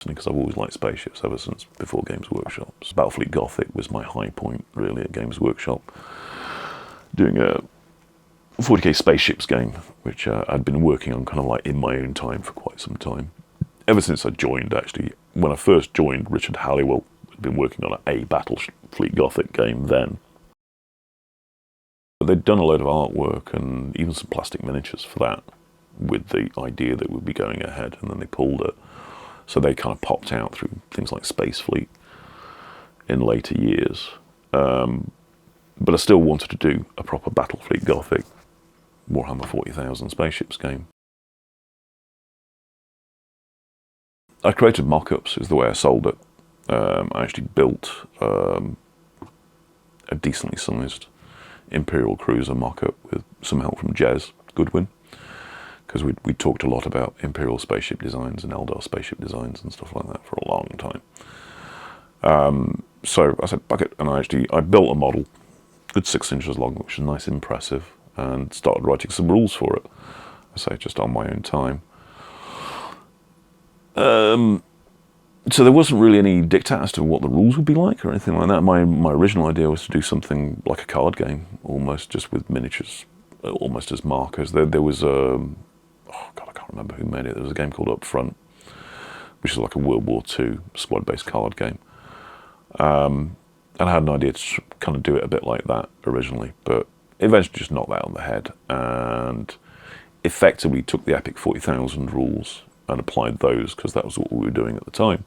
Destiny because I've always liked spaceships ever since before Games Workshop. Battlefleet Gothic was my high point really at Games Workshop, doing a 40k spaceships game, which I'd been working on kind of like in my own time for quite some time. Ever since I joined, actually. When I first joined, Richard Halliwell had been working on a Battlefleet Gothic game then. They'd done a load of artwork and even some plastic miniatures for that, with the idea that it would be going ahead, and then they pulled it. So they kind of popped out through things like Space Fleet in later years. But I still wanted to do a proper Battlefleet Gothic Warhammer 40,000 spaceships game. I created mock-ups is the way I sold it. I actually built a decently sized Imperial Cruiser mock-up with some help from Jez Goodwin, because we talked a lot about Imperial spaceship designs and Eldar spaceship designs and stuff like that for a long time. So I said, "Buck it," and I built a model, good 6 inches long, which was nice and impressive, and started writing some rules for it. I say just on my own time. So there wasn't really any diktat as to what the rules would be like or anything like that. My original idea was to do something like a card game, almost, just with miniatures, almost as markers. There was oh God, I can't remember who made it. There was a game called Up Front, which is like a World War II squad-based card game. And I had an idea to kind of do it a bit like that originally, but eventually just knocked that on the head and effectively took the Epic 40,000 rules and applied those, because that was what we were doing at the time.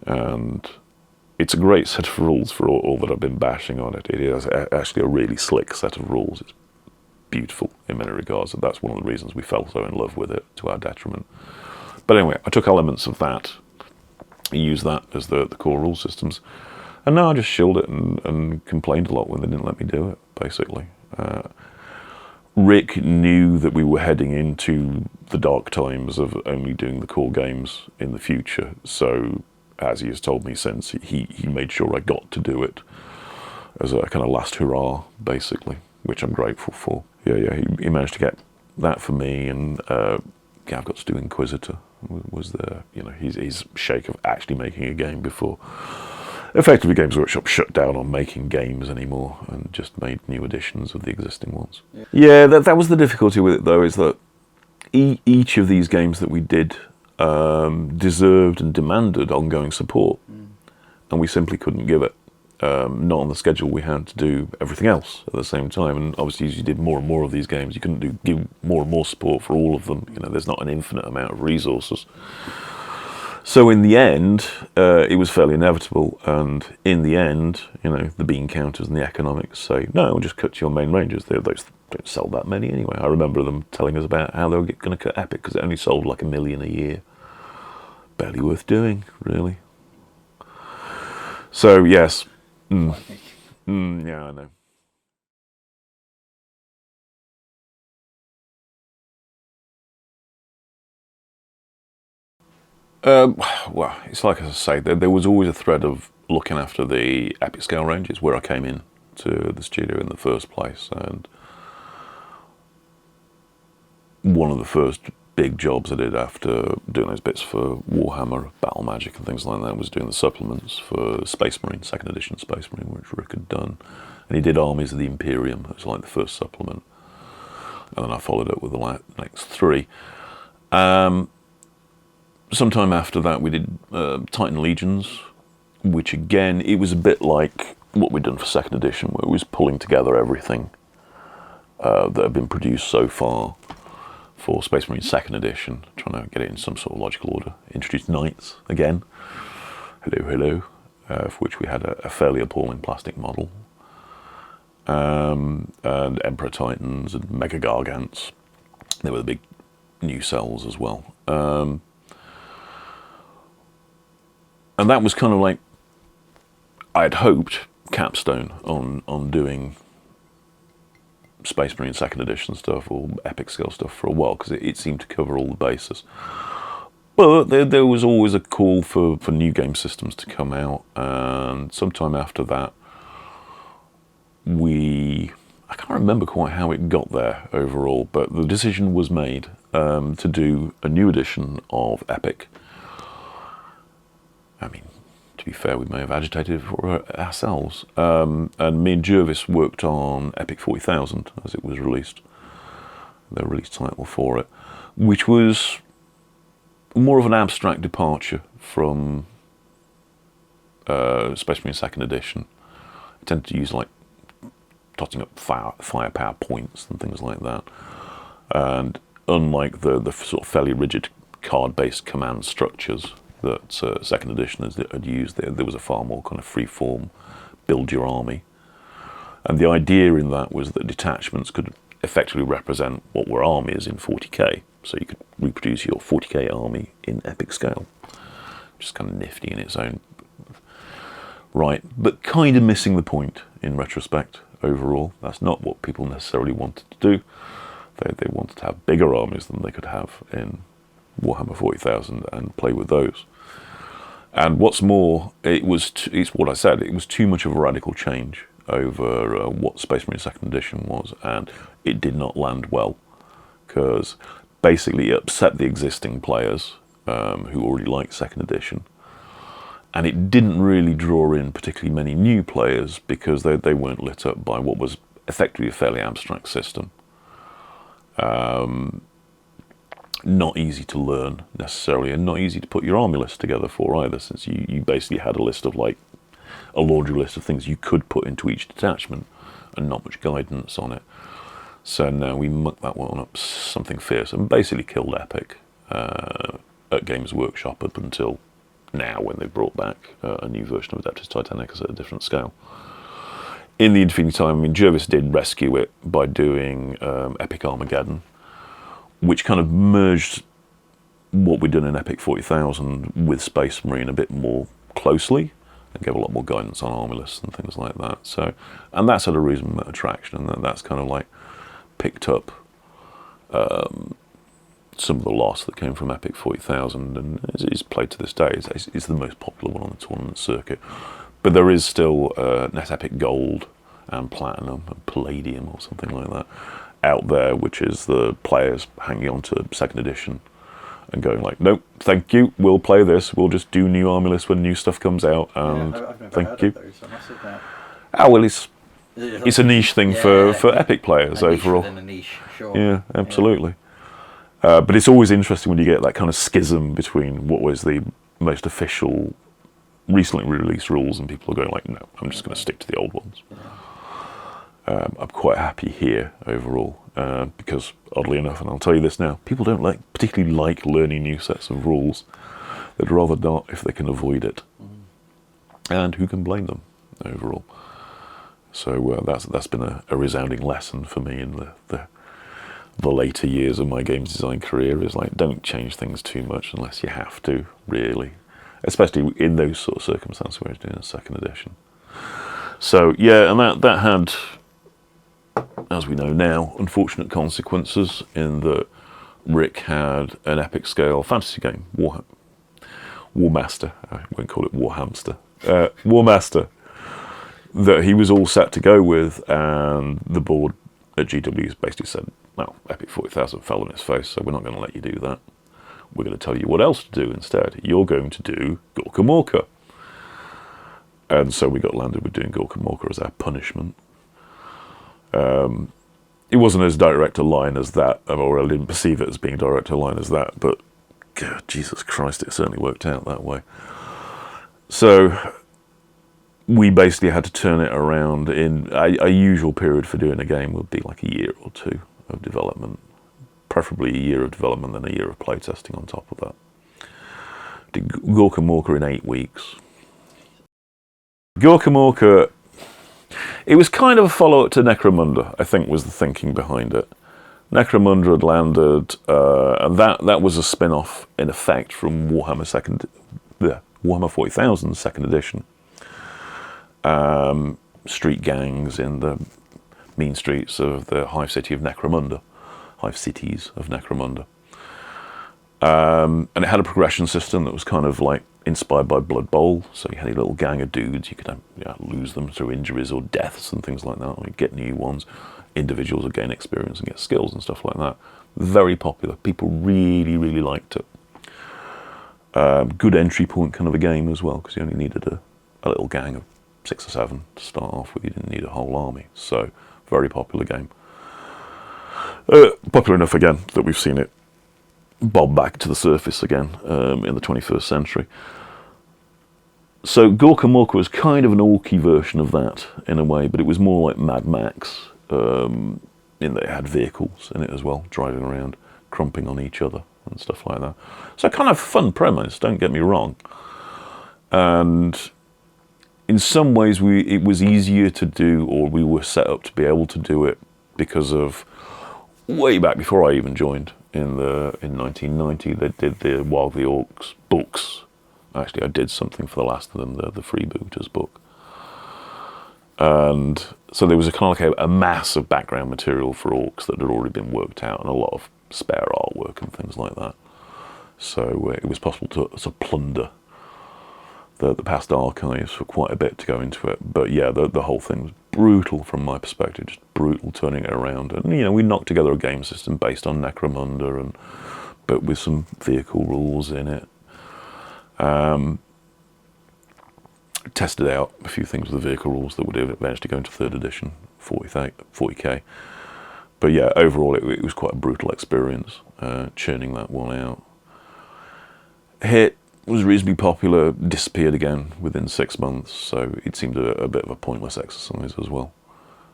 And it's a great set of rules for all that I've been bashing on it. It is actually a really slick set of rules. It's beautiful in many regards, and that's one of the reasons we fell so in love with it, to our detriment. But anyway, I took elements of that and used that as the core rule systems. And now I just shilled it and complained a lot when they didn't let me do it, basically. Rick knew that we were heading into the dark times of only doing the core games in the future. So, as he has told me since, he made sure I got to do it as a kind of last hurrah, basically, which I'm grateful for. Yeah, he managed to get that for me, and I've got to do Inquisitor. Was the, his shake of actually making a game before effectively Games Workshop shut down on making games anymore and just made new editions of the existing ones. Yeah, that was the difficulty with it, though, is that each of these games that we did deserved and demanded ongoing support, and we simply couldn't give it. Not on the schedule we had to do everything else at the same time, and obviously as you did more and more of these games, you couldn't give more and more support for all of them. There's not an infinite amount of resources. So in the end, it was fairly inevitable, and in the end, the bean counters and the economics say, no, we'll just cut your main ranges. Those don't sell that many anyway. I remember them telling us about how they were going to cut Epic because it only sold like 1 million a year. Barely worth doing, really. So yes. Yeah, I know. Well, it's like I say, there was always a thread of looking after the epic scale ranges where I came in to the studio in the first place, and one of the first big jobs I did after doing those bits for Warhammer, Battle Magic and things like that was doing the supplements for Space Marine, 2nd edition Space Marine, which Rick had done. And he did Armies of the Imperium, it was like the first supplement. And then I followed it with the next 3. Sometime after that we did Titan Legions, which again, it was a bit like what we'd done for 2nd edition, where it was pulling together everything that had been produced so far for Space Marine 2nd edition, trying to get it in some sort of logical order. Introduced Knights again, hello, for which we had a fairly appalling plastic model, and Emperor Titans and Mega Gargants. They were the big new cells as well. And that was kind of like, I had hoped, capstone on doing Space Marine 2nd edition stuff or epic scale stuff for a while, because it seemed to cover all the bases. But there was always a call for new game systems to come out, and sometime after that I can't remember quite how it got there overall, but the decision was made to do a new edition of Epic, I mean, to be fair, we may have agitated it for ourselves. And me and Jervis worked on Epic 40,000 as it was released, the release title for it, which was more of an abstract departure from Space Marine 2nd Edition. I tended to use like totting up firepower points and things like that. And unlike the sort of fairly rigid card-based command structures that 2nd Edition had used, there was a far more kind of free-form build your army. And the idea in that was that detachments could effectively represent what were armies in 40k. So you could reproduce your 40k army in epic scale. Just kind of nifty in its own right, but kind of missing the point in retrospect overall. That's not what people necessarily wanted to do. They wanted to have bigger armies than they could have in Warhammer 40,000 and play with those. And what's more, it's what I said, it was too much of a radical change over what Space Marine 2nd Edition was, and it did not land well, because basically it upset the existing players who already liked 2nd Edition, and it didn't really draw in particularly many new players because they weren't lit up by what was effectively a fairly abstract system. Not easy to learn necessarily, and not easy to put your army list together for either, since you basically had a list of like a laundry list of things you could put into each detachment and not much guidance on it. So now we mucked that one up something fierce and basically killed Epic at Games Workshop up until now, when they brought back a new version of Adeptus Titanicus at a different scale. In the intervening time, I mean, Jervis did rescue it by doing Epic Armageddon, which kind of merged what we'd done in Epic 40,000 with Space Marine a bit more closely, and gave a lot more guidance on army lists and things like that. So, and that's had a reasonable attraction, and that's kind of like picked up some of the loss that came from Epic 40,000, and is played to this day. It's the most popular one on the tournament circuit. But there is still Net Epic Gold and Platinum and Palladium or something like that out there, which is the players hanging on to 2nd Edition and going like, nope, thank you, we'll play this, we'll just do new army lists when new stuff comes out, and yeah, I've never thank heard you. Of those, I must admit. Ah, well, it's a niche thing for epic players a niche overall. within a niche, sure. Yeah, absolutely. Yeah. But it's always interesting when you get that kind of schism between what was the most official, recently released rules, and people are going like, no, I'm just going to stick to the old ones. Yeah. I'm quite happy here overall, because oddly enough, and I'll tell you this now, people don't particularly like learning new sets of rules. They'd rather not if they can avoid it. And who can blame them overall? So that's been a resounding lesson for me in the later years of my games design career, is like, don't change things too much unless you have to, really. Especially in those sort of circumstances where it's doing a 2nd Edition. So yeah, and that had, as we know now, unfortunate consequences in that Rick had an epic scale fantasy game, Warmaster, I won't call it Warhamster, Warmaster, that he was all set to go with, and the board at GW basically said, well, Epic 40,000 fell on its face, so we're not going to let you do that. We're going to tell you what else to do instead. You're going to do Gorkamorka. And so we got landed with doing Gorkamorka as our punishment. It wasn't as direct a line as that, or I didn't perceive it as being direct a line as that, but God, Jesus Christ, it certainly worked out that way. So we basically had to turn it around in a usual period for doing a game would be like a year or two of development, preferably a year of development than a year of playtesting on top of that. Did Gorkamorka in 8 weeks. Gorkamorka, it was kind of a follow-up to Necromunda, I think was the thinking behind it. Necromunda had landed, and that was a spin-off, in effect, from Warhammer 40,000 2nd Edition. Street gangs in the mean streets of the hive city of Necromunda. Hive cities of Necromunda. And it had a progression system that was kind of like inspired by Blood Bowl. So you had a little gang of dudes, you could lose them through injuries or deaths and things like that, or get new ones. Individuals would gain experience and get skills and stuff like that. Very popular. People really, really liked it. Good entry point kind of a game as well, because you only needed a little gang of 6 or 7 to start off with. You didn't need a whole army. So, very popular game. Popular enough again that we've seen it bob back to the surface again in the 21st century. So Gorkamorka was kind of an orky version of that in a way, but it was more like Mad Max, in that it had vehicles in it as well, driving around, crumping on each other and stuff like that. So kind of fun premise, don't get me wrong. And in some ways it was easier to do, or we were set up to be able to do it because of way back before I even joined in 1990, they did the Wild the Orcs books. Actually, I did something for the last of them, the Freebooters book. And so there was a kind of like a mass of background material for Orcs that had already been worked out, and a lot of spare artwork and things like that. So it was possible to plunder the past archives for quite a bit to go into it. But yeah, the whole thing was brutal from my perspective, just brutal turning it around. And we knocked together a game system based on Necromunda, but with some vehicle rules in it. Tested out a few things with the vehicle rules that would eventually go into 3rd edition, 40k. But yeah, overall it was quite a brutal experience, churning that one out. Hit was reasonably popular, disappeared again within 6 months, so it seemed a bit of a pointless exercise as well,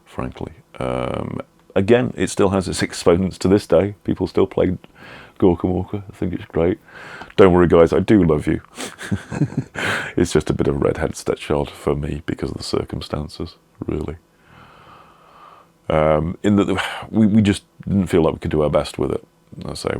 frankly. Again, it still has its exponents to this day. People still play Gorkamorka. I think it's great. Don't worry, guys, I do love you. It's just a bit of a redhead stepchild for me because of the circumstances, really. In that we just didn't feel like we could do our best with it. I say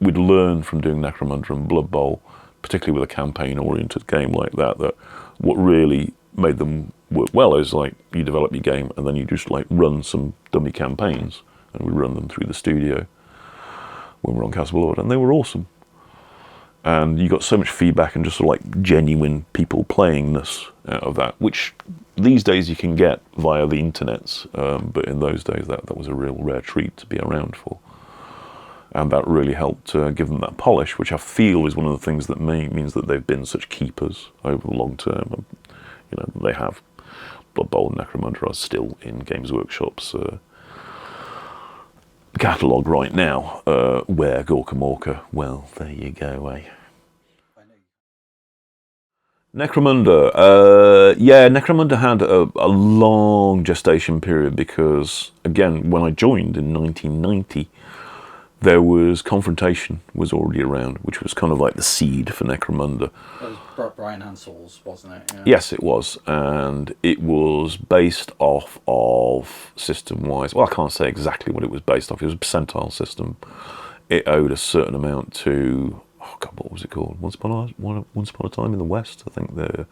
we'd learned from doing Necromunda and Blood Bowl, particularly with a campaign-oriented game like that what really made them work well is like you develop your game and then you just like run some dummy campaigns, and we run them through the studio when we're on Castle Lord, and they were awesome. And you got so much feedback and just sort of like genuine people playingness out of that, which these days you can get via the internets, but in those days that was a real rare treat to be around for. And that really helped give them that polish, which I feel is one of the things that means that they've been such keepers over the long term. They have Blood Bowl and Necromunda are still in Games Workshop's catalogue right now, where Gorkamorka, well, there you go, eh? Necromunda, Necromunda had a long gestation period because, again, when I joined in 1990, there was Confrontation was already around, which was kind of like the seed for Necromunda. That was Brian Hansel's, wasn't it? Yeah. Yes, it was, and it was based off of system-wise. Well, I can't say exactly what it was based off. It was a percentile system. It owed a certain amount to, oh God, what was it called? Once Upon a Time in the West. I think the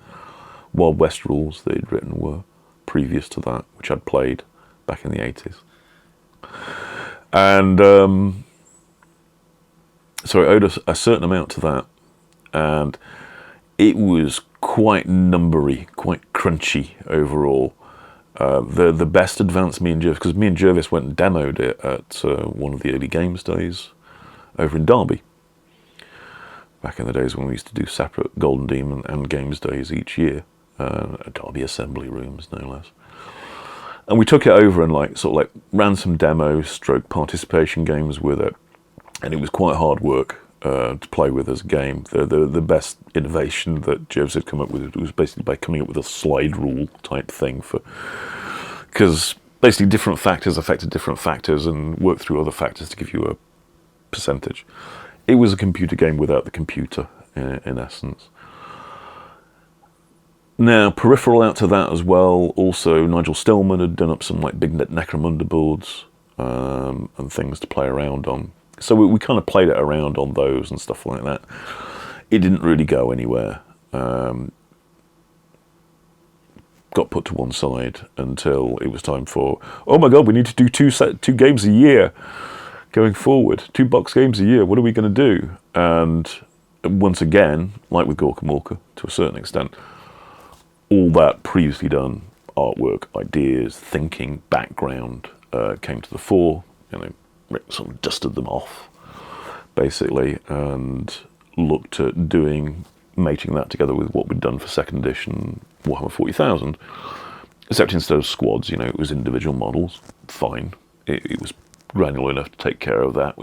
Wild West rules that he'd written were previous to that, which I'd played back in the 80s. And so it owed a certain amount to that, and it was quite numbery, quite crunchy overall. The best advance me and Jervis, because me and Jervis went and demoed it at one of the early games days over in Derby. Back in the days when we used to do separate Golden Demon and games days each year, at Derby assembly rooms, no less. And we took it over and ran some demos, stroke participation games with it. And it was quite hard work to play with as a game. The best innovation that Jervis had come up with was basically by coming up with a slide rule type thing because basically different factors affected different factors and worked through other factors to give you a percentage. It was a computer game without the computer, in essence. Now, peripheral out to that as well, also Nigel Stillman had done up some big Necromunda boards and things to play around on. So we kind of played it around on those and stuff like that. It didn't really go anywhere. Got put to one side until it was time for, oh my God, we need to do two games a year going forward. 2 box games a year. What are we going to do? And once again, like with Gorkamorka, to a certain extent, all that previously done artwork, ideas, thinking, background came to the fore. Sort of dusted them off, basically, and looked at mating that together with what we'd done for second edition Warhammer 40,000, except instead of squads, it was individual models. Fine, it was granular enough to take care of that.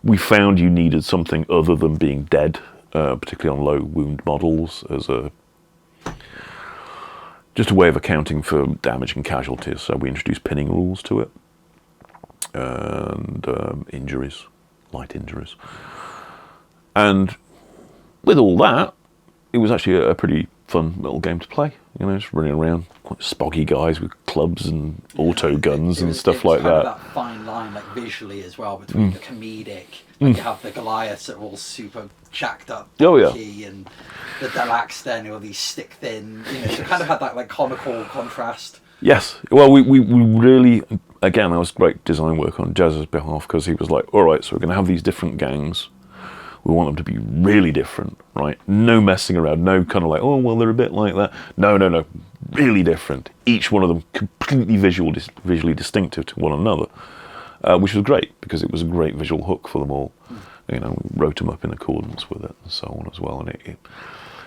We found you needed something other than being dead, particularly on low wound models, as just a way of accounting for damage and casualties. So we introduced pinning rules to it, and injuries, light injuries. And with all that, it was actually a pretty fun little game to play. Just running around, quite spoggy guys with clubs and auto guns and stuff like that. That fine line, like visually as well, between the comedic, like you have the Goliaths that are all super jacked up, and the Delax then, who are these stick thin. So kind of had that like comical contrast. Yes, well, we really, again, that was great design work on Jazz's behalf, because he was like, all right, so we're going to have these different gangs. We want them to be really different, right? No messing around, no kind of like, oh, well, they're a bit like that. No, really different. Each one of them completely visually distinctive to one another, which was great, because it was a great visual hook for them all. We wrote them up in accordance with it and so on as well, and it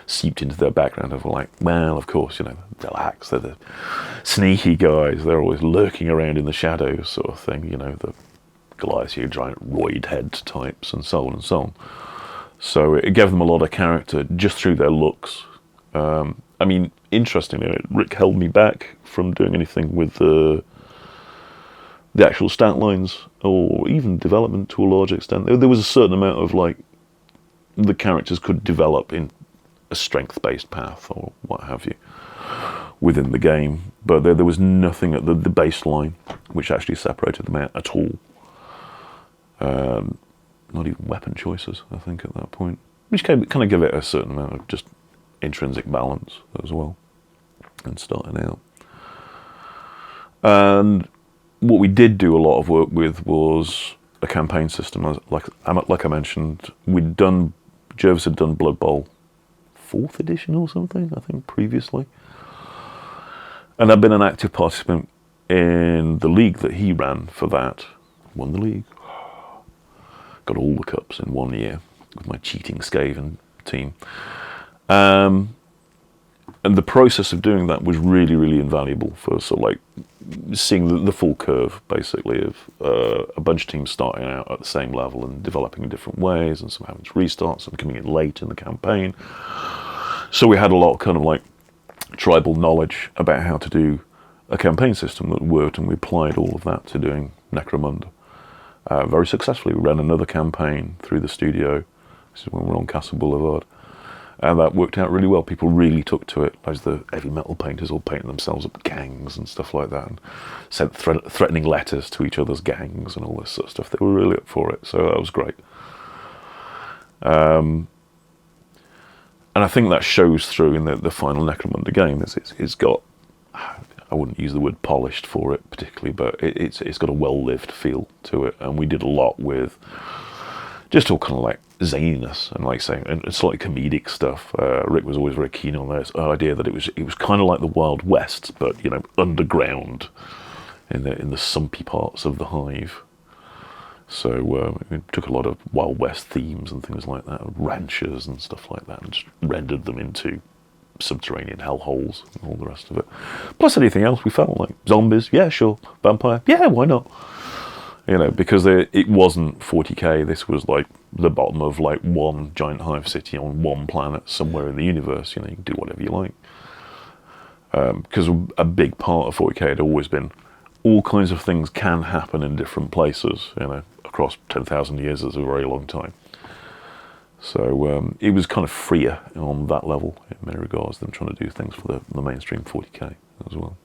seeped into their background of like, well, of course, Delax, they're the sneaky guys. They're always lurking around in the shadows sort of thing, the Goliaths, giant roid head types and so on and so on. So it gave them a lot of character just through their looks. Interestingly, Rick held me back from doing anything with the actual stat lines or even development to a large extent. There was a certain amount of like the characters could develop in a strength-based path or what have you within the game, but there was nothing at the baseline which actually separated them out at all. Not even weapon choices, I think, at that point, which kind of give it a certain amount of just intrinsic balance as well, and starting out. And what we did do a lot of work with was a campaign system. Like I mentioned, Jervis had done Blood Bowl 4th edition or something, I think, previously. And I'd been an active participant in the league that he ran for that. Won the league. Got all the cups in 1 year with my cheating Skaven team. And the process of doing that was really, really invaluable for sort of like seeing the full curve, basically, of a bunch of teams starting out at the same level and developing in different ways, and some having to restart, some coming in late in the campaign. So we had a lot of kind of like tribal knowledge about how to do a campaign system that worked, and we applied all of that to doing Necromunda. Very successfully. We ran another campaign through the studio. This is when we were on Castle Boulevard. And that worked out really well. People really took to it. Those the heavy metal painters all painting themselves up gangs and stuff like that, and sent threatening letters to each other's gangs and all this sort of stuff. They were really up for it, so that was great. And I think that shows through in the final Necromunda game. It's got, I wouldn't use the word polished for it particularly, but it's got a well-lived feel to it. And we did a lot with just all kind of like zaniness and like saying, and slightly comedic stuff. Rick was always very keen on this idea that it was kind of like the Wild West, but underground in the sumpy parts of the hive. So we took a lot of Wild West themes and things like that, ranchers and stuff like that, and just rendered them into subterranean hellholes and all the rest of it. Plus anything else we felt like. Zombies, yeah, sure. Vampire, yeah, why not? Because it wasn't 40k, this was like the bottom of like one giant hive city on one planet somewhere in the universe. You can do whatever you like. Because a big part of 40k had always been all kinds of things can happen in different places, across 10,000 years is a very long time. So it was kind of freer on that level in many regards than trying to do things for the mainstream 40k as well.